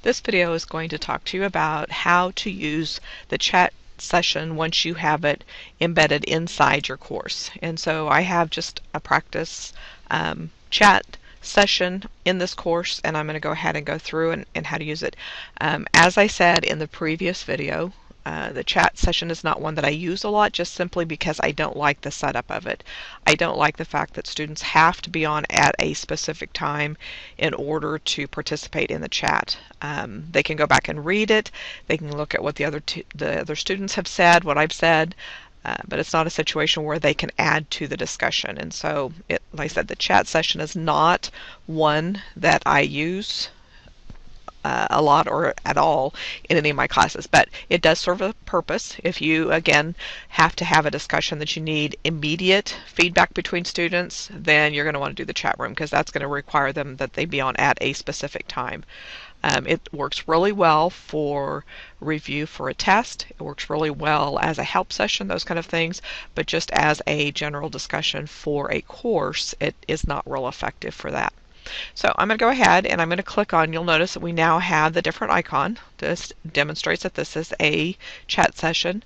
This video is going to talk to you about how to use the chat session once you have it embedded inside your course. And so I have just a practice chat session in this course, and I'm going to go ahead and go through and how to use it. As I said in the previous video, the chat session is not one that I use a lot, just simply because I don't like the setup of it. I don't like the fact that students have to be on at a specific time in order to participate in the chat. They can go back and read it. They can look at what the other students have said, what I've said, but it's not a situation where they can add to the discussion. And so, like I said, the chat session is not one that I use a lot or at all in any of my classes, but it does serve a purpose. If you again have to have a discussion that you need immediate feedback between students, then you're going to want to do the chat room, because that's going to require them that they be on at a specific time. It works really well for review for a test. It works really well as a help session, those kind of things, but just as a general discussion for a course, it is not real effective for that. So I'm going to go ahead and I'm going to click on, you'll notice that we now have the different icon. This demonstrates that this is a chat session.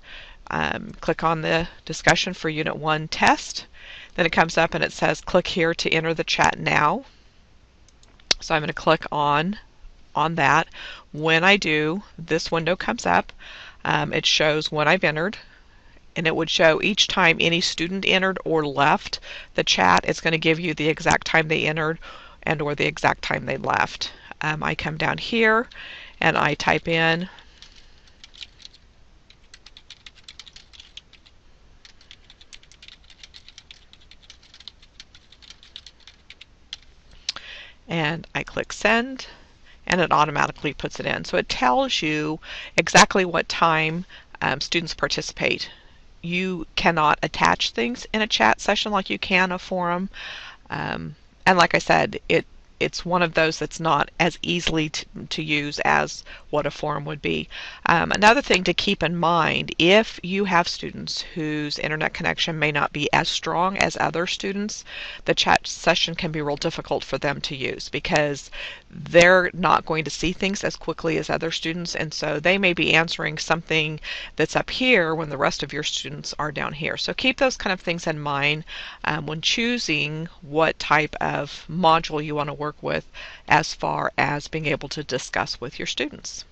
Click on the discussion for Unit 1 test. Then it comes up and it says click here to enter the chat now. So I'm going to click on that. When I do, this window comes up. It shows when I've entered, and it would show each time any student entered or left the chat. It's going to give you the exact time they entered and or the exact time they left. I come down here and I type in and I click send, and it automatically puts it in. So it tells you exactly what time students participate. You cannot attach things in a chat session like you can a forum. And like I said, it's one of those that's not as easily to use as what a forum would be. Another thing to keep in mind, if you have students whose internet connection may not be as strong as other students, the chat session can be real difficult for them to use, because they're not going to see things as quickly as other students, and so they may be answering something that's up here when the rest of your students are down here. So keep those kind of things in mind when choosing what type of module you want to work with as far as being able to discuss with your students.